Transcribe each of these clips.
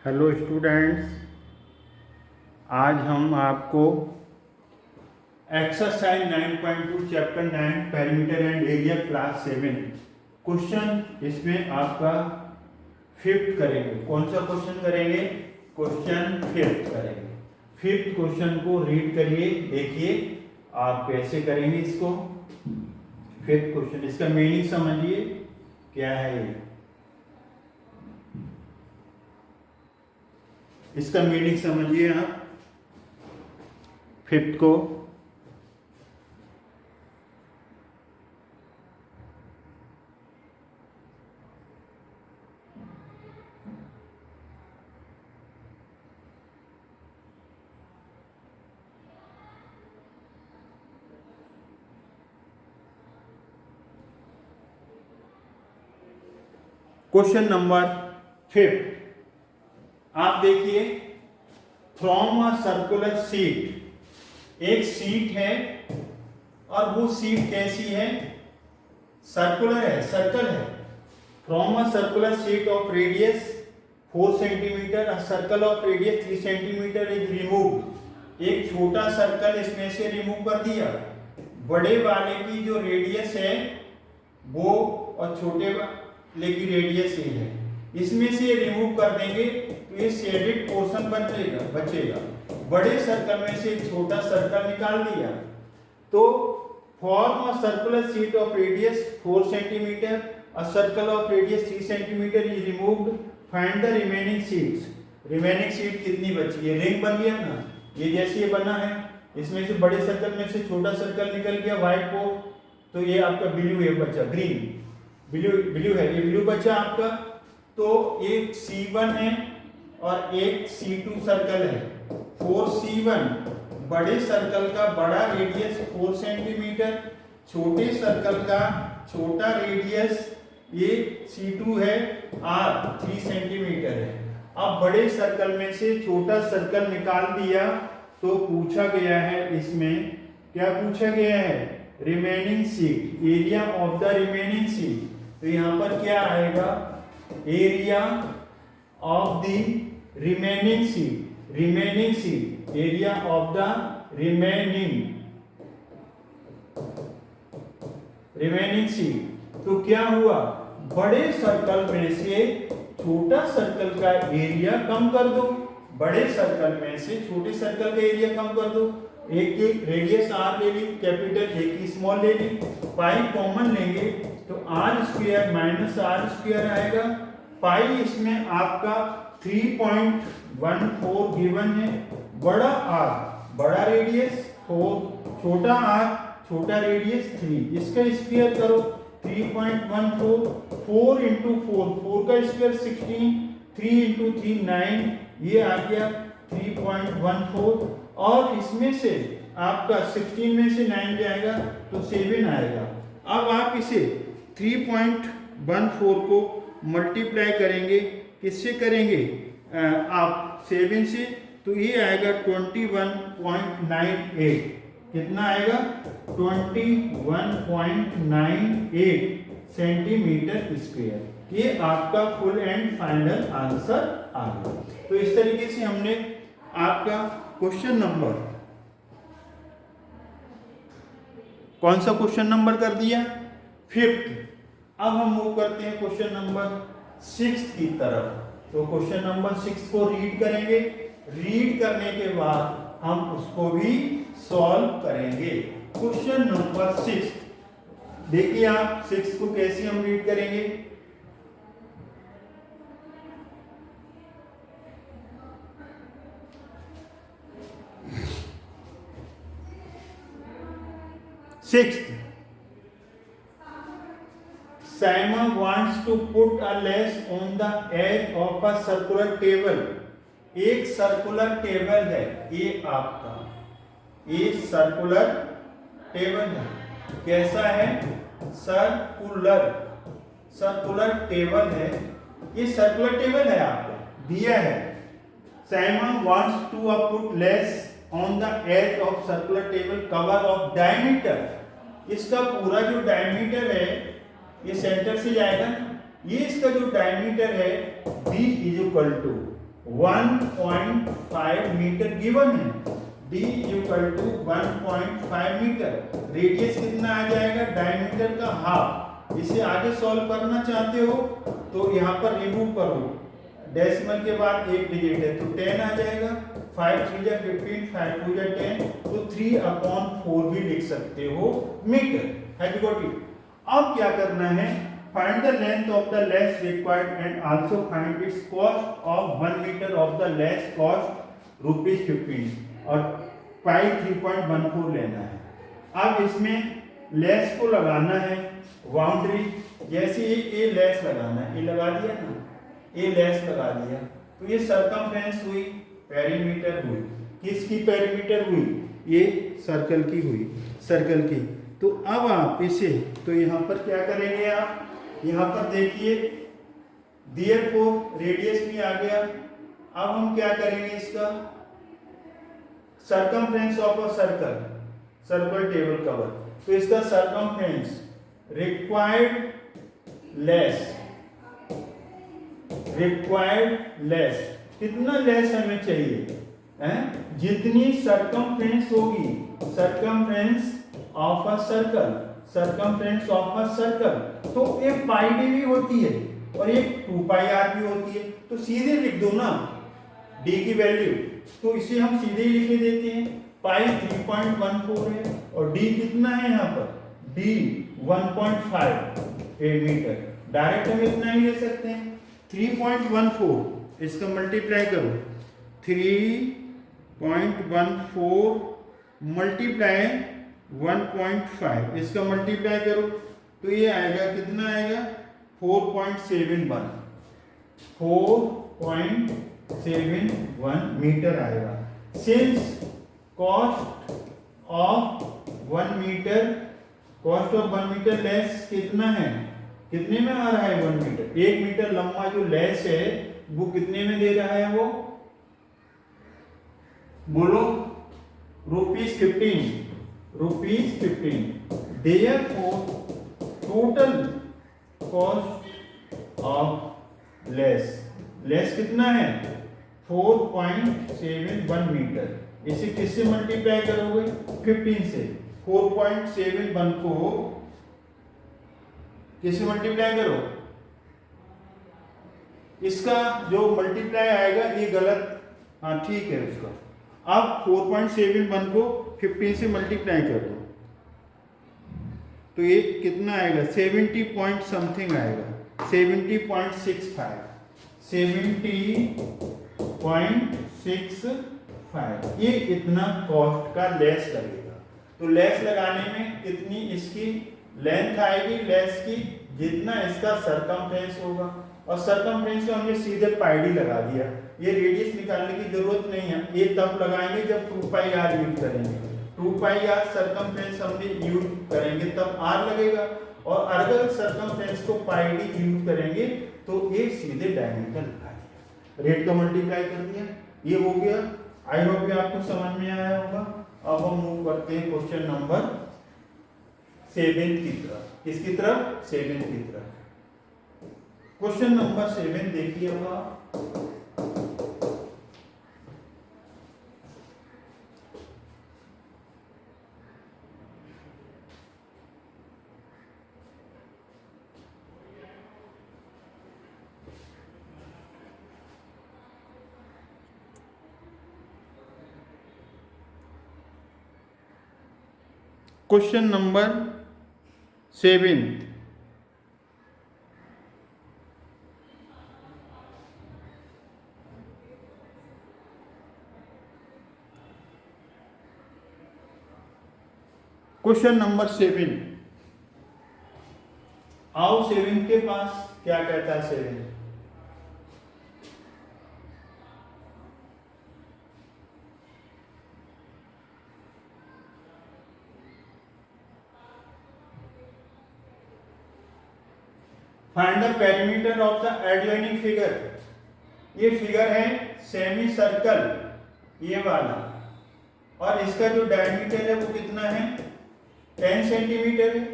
Hello students, आज हम आपको exercise 9.2 chapter 9 perimeter and area class 7 question इसमें आपका फिफ्थ करेंगे। कौन सा क्वेश्चन करेंगे? क्वेश्चन फिफ्थ करेंगे। फिफ्थ क्वेश्चन को रीड करिए, देखिए आप कैसे करेंगे इसको। फिफ्थ क्वेश्चन, इसका मीनिंग समझिए क्या है ये। इसका मीनिंग समझिए आप फिफ्थ को। क्वेश्चन नंबर फिफ्थ, आप देखिए, फ्रॉम अ सर्कुलर शीट, एक शीट है और वो शीट कैसी है? सर्कुलर है, सर्कल है। From a circular sheet of radius 4 centimetre, a circle of radius 3 centimetre is remove. एक छोटा सर्कल इसमें से रिमूव कर दिया, बड़े वाले की जो रेडियस है वो और छोटे वाले की रेडियस ये है, इसमें से रिमूव कर देंगे तो ये शेडेड पोर्शन बचेगा। बड़े सर्कल में से छोटा सर्कल निकाल दिया तो form a circular sheet of radius 4 centimetre, a circle of radius 3 centimetre is removed, find the remaining sheets. Remaining sheet कितनी बची है? रिंग बन गया ना, ये जैसे ये बना है, इसमें से बड़े सर्कल में से छोटा सर्कल निकल गया व्हाइट पोर्ट, तो ये आपका ब्लू है बचा, ग्रीन ब्लू है, ये ब्लू बचा आपका। तो एक C1 है और एक C2 सर्कल है। 4C1 बड़े सर्कल का बड़ा रेडियस 4 सेंटीमीटर, छोटे सर्कल का छोटा रेडियस ये C2 है R 3 सेंटीमीटर है। अब बड़े सर्कल में से छोटा सर्कल निकाल दिया तो पूछा गया है, इसमें क्या पूछा गया है? Remaining sheet, area of the remaining sheet. तो यहां पर क्या आएगा? Area of the remaining sheet, remaining sheet, area of the remaining sheet. तो क्या हुआ? बड़े सर्कल में से छोटा सर्कल का एरिया कम कर दो, बड़े सर्कल में से छोटे सर्कल का एरिया कम कर दो। एक की रेडियस R ले ली कैपिटल, एक की स्मॉल ले ली, पाई कॉमन लेंगे तो R square minus R square आएगा। पाई इसमें आपका 3.14 गिवन है। बड़ा R बड़ा रेडियस 4, छोटा R छोटा रेडियस 3, इसका स्क्वायर करो 3.14, 4 इंटू 4 का स्क्वायर 16, 3 इंटू 3 9, ये आ गया 3.14। और इसमें से आपका 16 में से 9 जाएगा तो 7 आएगा। अब आप इसे 3.14 को मल्टीप्लाई करेंगे, किससे करेंगे? आप 7 से, तो ये आएगा 21.98। कितना आएगा? 21.98 सेंटीमीटर स्क्वायर। ये आपका फुल एंड फाइनल आंसर आ गया। तो इस तरीके से हमने आपका क्वेश्चन नंबर, कौन सा क्वेश्चन नंबर कर दिया? फिफ्थ। अब हम मूव करते हैं क्वेश्चन नंबर 6 की तरफ। तो क्वेश्चन नंबर 6 को रीड करेंगे, रीड करने के बाद हम उसको भी सॉल्व करेंगे। क्वेश्चन नंबर 6 देखिए आप, 6 को कैसे हम रीड करेंगे। Sixth, Simon wants to put a lace on the edge of a circular table. एक सर्कुलर टेबल है ये आपका, ये सर्कुलर टेबल है। कैसा है? सर्कुलर टेबल है। ये सर्कुलर टेबल है आपका, दिया है। Simon wants to put lace on the edge of circular table cover of diameter. इसका पूरा जो डायमीटर है ये सेंटर से जाएगा, ये इसका जो डायमीटर है d is equal to 1.5 metre given है, d equal to 1.5 metre. Radius कितना आ जाएगा, डायमीटर का हाफ। इसे आगे सॉल्व करना चाहते हो तो यहाँ पर रिमूव करो, डेसिमल के बाद एक डिजिट है तो 10 आ जाएगा। 5 3 जा 15, 5 2 जा 10, तो 3/4 भी लिख सकते हो metre. Have you got it? अब क्या करना है, find the length of the lace required and also find its cost of 1 metre of the lace cost ₹15 और पाई 3.14 लेना है। अब इसमें लेस को लगाना है, बाउंड्री जैसे ये लेस लगाना है, ये लगा दिया ना, ये लेस लगा दिया तो ये सरकमफ्रेंस हुई, पेरीमीटर हुई। किसकी पेरीमीटर हुई, ये सर्कल की हुई, सर्कल की। तो अब आप इसे, तो यहाँ पर क्या करेंगे आप, यहाँ पर देखिए देयरफॉर रेडियस भी आ गया। अब हम क्या करेंगे, इसका circumference of a circle, circle table cover, तो इसका circumference required less, required less, कितना लेस हमें चाहिए है, जितनी सरकमफ्रेंस होगी, circumference of a circle, circumference of a circle, तो एक पाई डी भी होती है और एक 2πr भी होती है। तो सीधे लिख दो ना d की वैल्यू, तो इसे हम सीधे ही लिख देते हैं, पाई 3.14 है और d कितना है यहाँ पर, d 1.5 मीटर। डायरेक्ट हम इतना ही ले सकते हैं 3.14, इसका मल्टीप्लाई करो, 3.14 मल्टीप्लाई 1.5, इसका मल्टीप्लाई करो तो ये आएगा, कितना आएगा, 4.71, 4.71 मीटर आएगा। Since cost of 1 metre, cost of 1 metre lace कितना है, कितने में आ रहा है 1 मीटर, 1 मीटर लंबा जो लेस है वो कितने में दे रहा है, वो बोलो, ₹15, ₹15। Therefore total cost of less कितना है, 4.71 मीटर। इसे किससे मल्टीप्लाई करोगे, 15 से। 4.71 को किससे मल्टीप्लाई करो, इसका जो मल्टीप्लाई आएगा ये गलत, हाँ ठीक है उसका। अब 4.71 को 15 से मल्टीप्लाई कर दो तो ये कितना आएगा, 70 पॉइंट समथिंग आएगा, 70.65, 70.65। ये इतना कॉस्ट का लेस लगेगा। तो लेस लगाने में कितनी इसकी लेंथ आएगी, लेस की जितना इसका सरकमफ्रेंस होगा, और सरकमफ्रेंस को हमने सीधे पाई लगा दिया। ये रेडियस निकालने की जरूरत नहीं है, ये तब लगाएंगे जब 2πr यूज करेंगे। 2πr सरकमफ्रेंस हमने यूज करेंगे तब r लगेगा, और अगर सरकमफ्रेंस को पाई डी यूज करेंगे तो ये सीधे डायमीटर लगा दिया, रेट का मल्टीप्लाई कर दिया, ये हो गया। आई होप ये आपको समझ में आया होगा। अब हम मूव करते हैं क्वेश्चन नंबर 7 की तरफ। किसकी तरफ, 7 की तरफ। क्वेश्चन नंबर 7 देखिएगा। Question number 7, question number 7। आओ 7 के पास क्या कहता है 7। Find the perimeter of the adjoining figure. ये फिगर है सेमी सर्कल, ये वाला, और इसका जो डायमीटर है वो कितना है, 10 सेंटीमीटर है।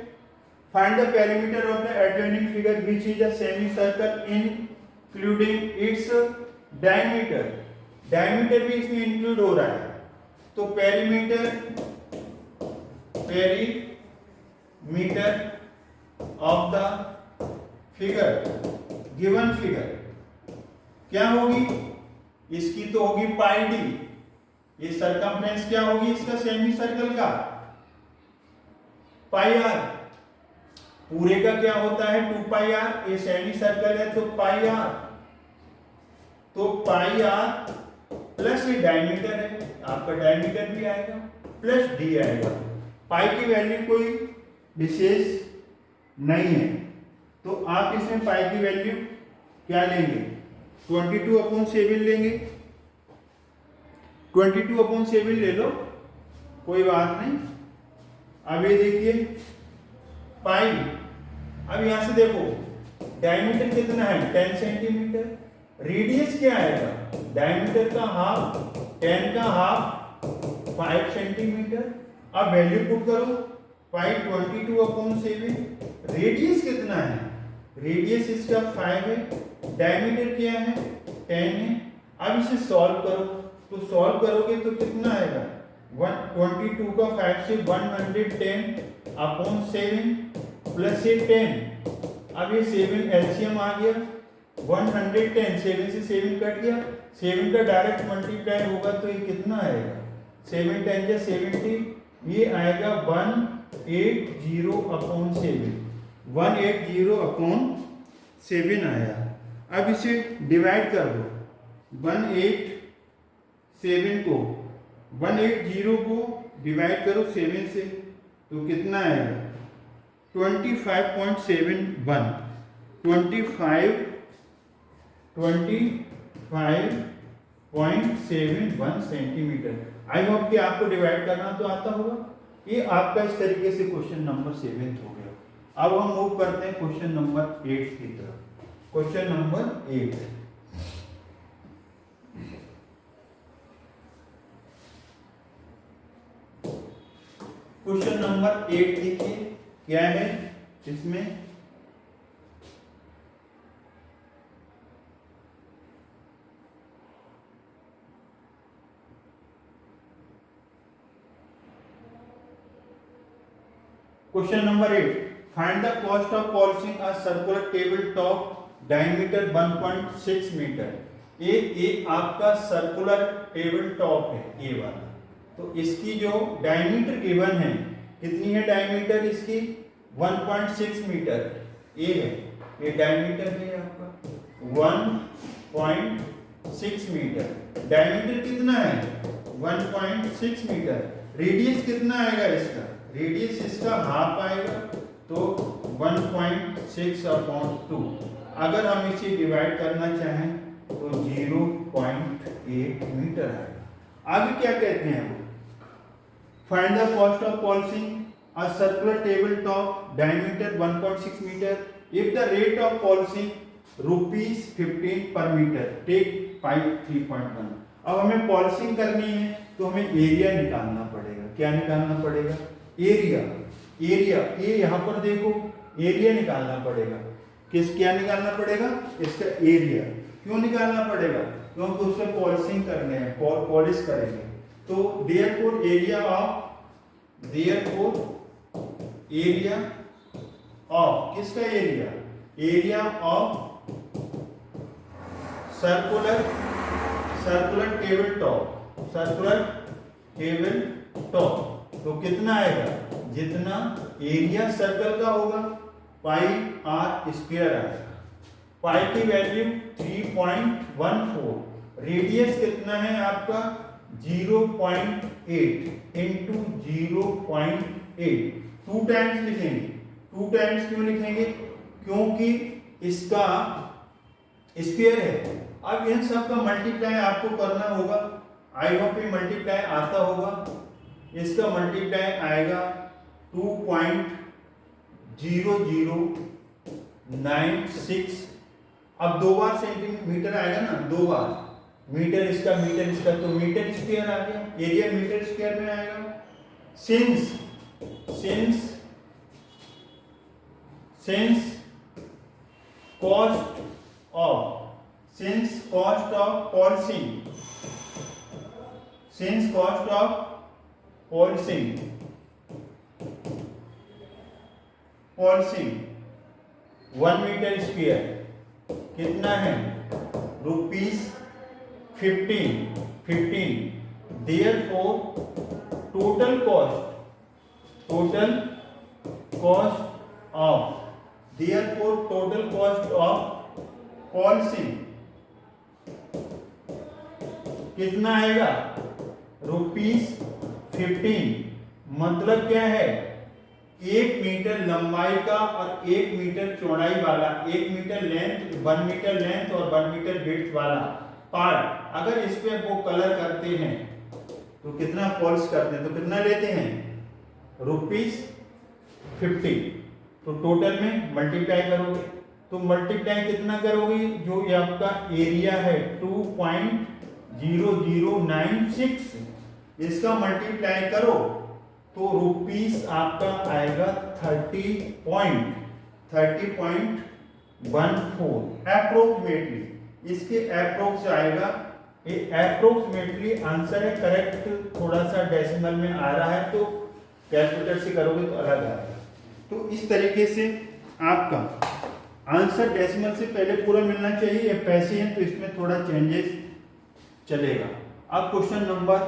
Find the perimeter of the adjoining figure which is a semi circle including its diameter, diameter भी इसमें इंक्लूड हो रहा है। तो perimeter, perimeter of the figure, given figure क्या होगी, इसकी तो होगी पाई डी। ये सरकमफ्रेंस क्या होगी इसका, सेमी सर्कल का, पाई आर। पूरे का क्या होता है 2 पाई आर, ये सेमी सर्कल है तो पाई आर, तो पाई आर प्लस ये डायमीटर है, आपका डायमीटर भी आएगा प्लस डी आएगा। पाई की वैल्यू कोई विशेष नहीं है, तो आप इसमें पाई की वैल्यू क्या लेंगे, 22/7 लेंगे। 22/7 ले लो, कोई बात नहीं। अब ये देखिए पाई, अब यहां से देखो डायमीटर कितना है 10 सेंटीमीटर, रेडियस क्या आएगा, डायमीटर का हाफ, 10 का हाफ 5 सेंटीमीटर। अब वैल्यू पुट करो, पाई 22/7, रेडियस कितना है, रेडियस इसका 5 है, डायमीटर क्या है 10 है। अब इसे सॉल्व करो, तो सॉल्व करोगे तो कितना आएगा, 22 का 5 से 110/7 प्लस ये 10। अब ये 7 एलसीएम आ गया, 110, 7 से 7 कट गया, 7 का डायरेक्ट मल्टीप्लाई होगा तो ये कितना आएगा, 7 10 या 70, ये आएगा 180/7, 180/7 आया। अब इसे डिवाइड कर दो, 180 को डिवाइड करो 7 से, तो कितना आएगा 25.71, 25.71 सेंटीमीटर। आई होप कि आपको डिवाइड करना तो आता होगा। ये आपका इस तरीके से क्वेश्चन नंबर 7 हो गया। अब हम मूव करते हैं क्वेश्चन नंबर 8 की तरफ। क्वेश्चन नंबर 8, क्वेश्चन नंबर 8 देखिए क्या है इसमें, question number 8, find the cost of polishing a circular table top diameter 1.6 metre. ये आपका सर्कुलर टेबल टॉप है ये वाला, तो इसकी जो डायमीटर गिवन है, कितनी है डायमीटर इसकी 1.6 मीटर, ये है, ये डायमीटर है आपका 1.6 मीटर। डायमीटर कितना है 1.6 मीटर। रेडियस कितना आएगा इसका, रेडियस इसका हाफ आएगा, तो 1.6/2। अगर हम इसे डिवाइड करना चाहें तो 0.8 मीटर आएगा। आगे क्या कहते हैं वो, find the cost of polishing a circular table top diameter 1.6 metre if the rate of polishing ₹15 per metre, take पाई 3.1। अब हमें पॉलिशिंग करनी है तो हमें एरिया निकालना पड़ेगा। क्या निकालना पड़ेगा, एरिया। एरिया ये यहाँ पर देखो, एरिया निकालना पड़ेगा। क्या निकालना पड़ेगा, इसका एरिया। क्यों निकालना पड़ेगा, क्योंकि उससे पॉलिशिंग करने हैं, पॉलिश करेंगे। तो देयरफॉर एरिया ऑफ किसका area, area of circular table top, तो कितना आएगा, जितना एरिया सर्कल का होगा पाई आर स्क्वायर आएगा। पाई की वैल्यू 3.14, रेडियस कितना है आपका 0.8 इंटू 0.8, 2 टाइम्स लिखेंगे। 2 टाइम्स क्यों लिखेंगे, क्योंकि इसका स्क्वायर है। अब इन सब का मल्टीप्लाई आपको करना होगा, आई होप ये मल्टीप्लाई आता होगा। इसका मल्टीप्लाई आएगा 2.0096। अब 2 बार सेंटीमीटर आएगा ना, 2 बार मीटर इसका, तो मीटर स्क्वायर आ गया, एरिया मीटर स्क्वायर में आएगा। Since cost since cost of polishing, since cost of polishing 1 metre square कितना है ₹15 therefore total cost of polishing कितना आएगा ₹15। मतलब क्या है 1 मीटर लंबाई का और 1 मीटर चौड़ाई वाला 1 मीटर लेंथ 1 मीटर लेंथ और 1 मीटर विड्थ वाला पार्ट अगर इस पे वो कलर करते हैं तो कितना पॉलिश करते हैं तो कितना लेते हैं ₹50। तो टोटल में मल्टीप्लाई करोगे तो मल्टीप्लाई कितना करोगे जो ये आपका एरिया है 2.0096 इसका मल्टीप्लाई करो तो रुपीस आपका आएगा 30.14 अप्रोक्सीमेटली इसके अप्रोक्स आएगा ये अप्रोक्सीमेटली आंसर है करेक्ट थोड़ा सा डेसिमल में आ रहा है तो कैलकुलेटर से करोगे तो अलग आएगा। तो इस तरीके से आपका आंसर डेसिमल से पहले पूरा मिलना चाहिए ये पैसे हैं तो इसमें थोड़ा चेंजेस चलेगा। अब क्वेश्चन नंबर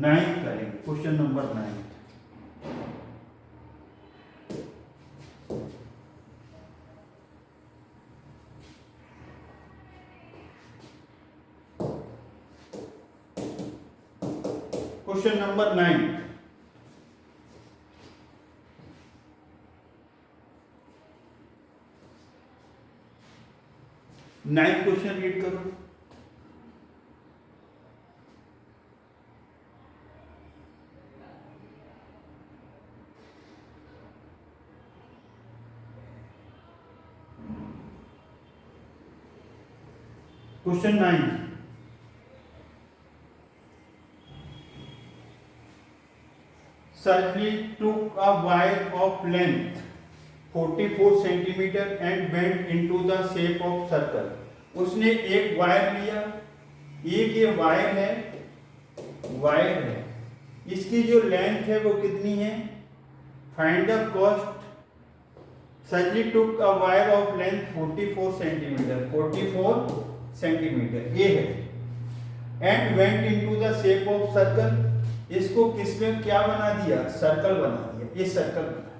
9 करेंगे। Question number 9 question number 9 9th question read करो। Question 9 Surgery took a wire of length 44 centimeter and bent into the shape of circle। उसने एक वायर लिया एक ये वायर है इसकी जो लेंथ है वो कितनी है find the cost. Surgery took a wire of length 44 centimetre ये है and went into the shape of circle इसको किसमें क्या बना दिया सर्कल बना दिया ये सर्कल बना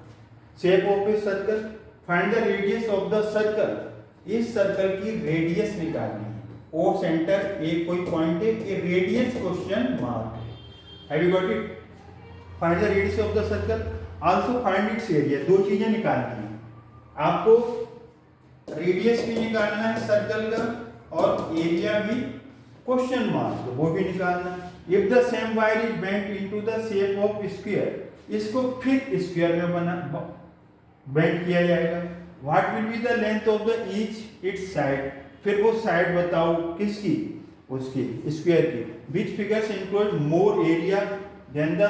shape of a circle find the radius of the circle इस सर्कल की रेडियस निकालनी है ओ सेंटर एक कोई पॉइंट है ये radius question mark have you got it find the radius of the circle also find it's area दो चीजें निकालनी है आपको रेडियस भी निकालना है सर्कल का और एरिया भी क्वेश्चन मार्क वो भी निकालना है। If the same wire is bent into the shape of square, इसको फिर स्क्वायर में बेंट किया जाएगा। What will be the length of the each its side? फिर वो साइड बताओ किसकी उसकी स्क्वायर की। Which figures include more area than the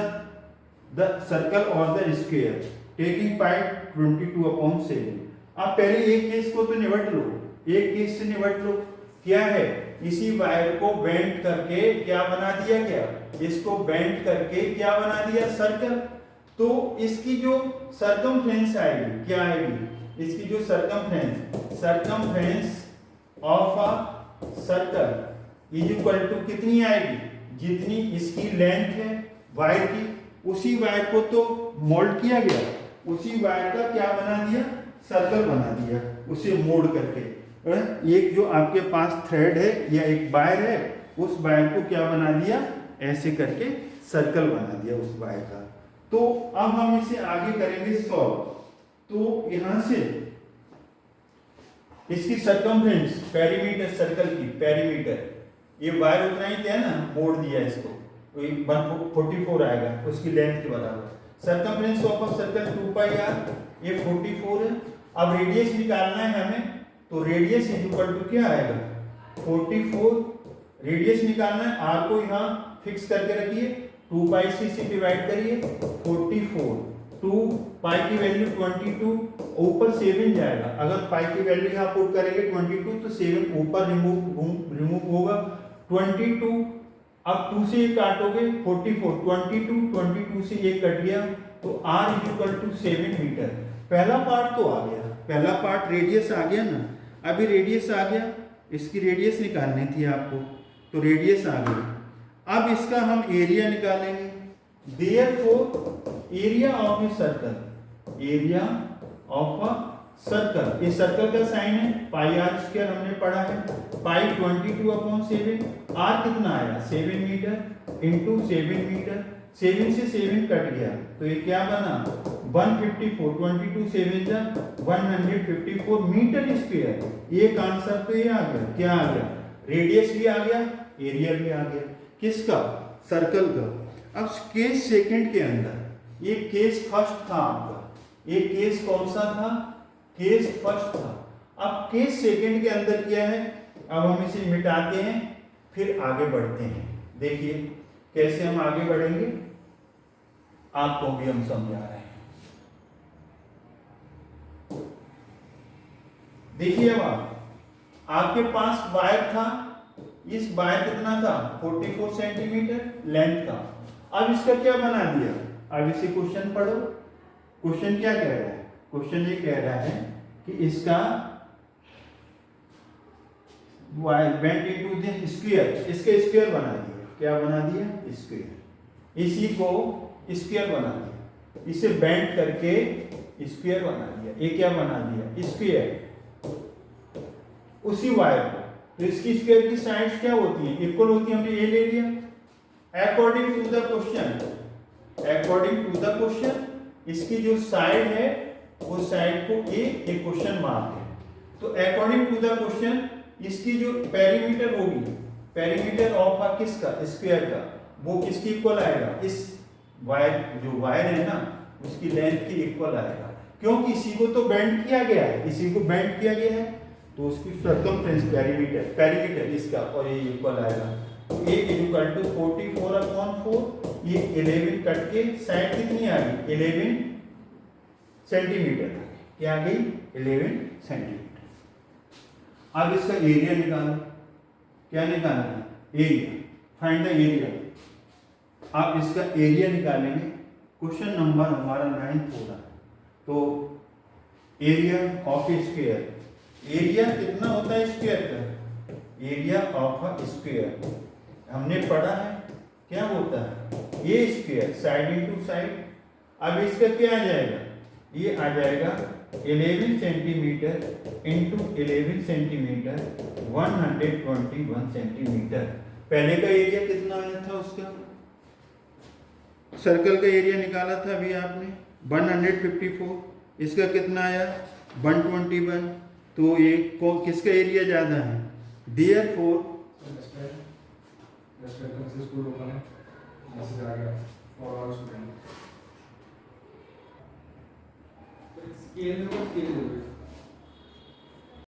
circle or the square? Taking pi 22/7। अब पहले एक केस को तो निपट लो एक केस से निपट लो क्या है इसी वायर को बेंड करके क्या बना दिया गया इसको बेंड करके क्या बना दिया सर्कल। तो इसकी जो सरकमफ्रेंस आएगी क्या आएगी इसकी जो circumference of a circle is equal to कितनी आएगी जितनी इसकी लेंथ है वायर की उसी वायर को तो मोल्ड किया गया उसी वायर का क्या बना दिया सर्कल बना दिया उसे मोड़ करके एक जो आपके पास थ्रेड है या एक वायर है उस वायर को क्या बना दिया ऐसे करके सर्कल बना दिया उस वायर का। तो अब हम इसे आगे करेंगे सॉल्व। तो यहां से इसकी सरकमफ्रेंस पेरीमीटर सर्कल की पेरीमीटर ये वायर उतना ही क्या ना मोड़ दिया इसको 144 आएगा उसकी लेंथ के बराबर। Circumference of a circle 2πr ये 44 है। अब रेडियस निकालना है हमें तो रेडियस इज इक्वल टू क्या आएगा 44 रेडियस निकालना है आर को यहाँ फिक्स करके रखिए 2πc से डिवाइड करिए 44 2 पाई की वैल्यू 22, ऊपर 7 जाएगा। अगर पाई की वैल्यू यहाँ पुट करेंगे 22 तो 7 ऊपर रिमूव होगा 22। अब 2 से ये काटोगे 44, 22 से ये कट गया तो r इक्वल टू 7 मीटर। पहला पार्ट तो आ गया, पहला पार्ट रेडियस आ गया ना। अभी रेडियस आ गया, इसकी रेडियस निकालनी थी आपको, तो रेडियस आ गई। अब इसका हम एरिया निकालेंगे। Therefore area of a circle, area of a circle, ये सर्कल का साइन है पाई आर स्क्वायर, हमने पढ़ा है। पाई 22/7, आर कितना आया 7 मीटर इंटू 7 मीटर, 7 से 7 कट गया तो ये क्या बना 154, 22 7 जा 154 मीटर स्क्वायर। एक आंसर तो ये आ गया, क्या आ गया, रेडियस भी आ गया, एरिया भी आ गया, किसका, सर्कल का। अब केस सेकंड के अंदर, ये केस फर्स्ट था आपका, ये केस कौन सा था, केस फर्स्ट था। अब केस सेकंड के अंदर क्या है, अब हम इसे मिटाते हैं फिर आगे बढ़ते हैं। देखिए कैसे हम आगे बढ़ेंगे, आपको भी हम समझा रहे हैं। देखिए अब आपके पास वायर था, इस वायर कितना था 44 सेंटीमीटर लेंथ का। अब इसका क्या बना दिया, अब इसे क्वेश्चन पढ़ो। क्वेश्चन क्या कह रहा है, क्वेश्चन ये कह रहा है कि इसका wire bent into the square, इसके स्क्वायर बना दिया, क्या बना दिया स्क्वायर, इसी को स्क्वायर बना दिया, इसे बेंट करके स्क्वायर बना दिया। ये क्या बना दिया स्क्वायर, उसी वायर को। तो इसकी स्क्वायर की साइड्स क्या होती हैं, इक्वल होती है, हमने ये ले लिया। According to the question, according to the question इसकी जो साइड है वो साइड को एक क्वेश्चन मार्क है। तो अकॉर्डिंग टू द क्वेश्चन इसकी जो पेरीमीटर होगी, पेरीमीटर ऑफ आ किसका स्क्वायर का, वो किसकी इक्वल आएगा, इस वायर जो वायर है ना उसकी लेंथ की इक्वल आएगा, क्योंकि इसी को तो बेंड किया गया है, इसी को बेंड किया गया है तो उसकी सर्कमफ्रेंस पेरीमीटर, पेरीमीटर इसका और ये इक्वल आएगा। तो ये इक्वल टू 44/4, ये 11 कट के साइड कितनी आ गई 11 सेंटीमीटर, क्या आ गई 11 सेंटीमीटर। अब इसका एरिया निकालो, क्या निकालना है, एरिया, फाइंड द एरिया। आप इसका एरिया निकालेंगे, क्वेश्चन नंबर हमारा 9 होगा। तो area of A square, area कितना होता है स्क्वायर का, एरिया ऑफ अ स्क्वायर हमने पढ़ा है क्या होता है, ये स्क्वायर साइड इनटू साइड। अब इसका क्या आ जाएगा, ये आ जाएगा 11 सेंटीमीटर इंटू 11 सेंटीमीटर 121 सेंटीमीटर। पहले का एरिया कितना आया था, उसका सर्कल का एरिया निकाला था अभी आपने 154, इसका कितना आया 121। तो ये किसका एरिया ज्यादा है, देयरफॉर स्केल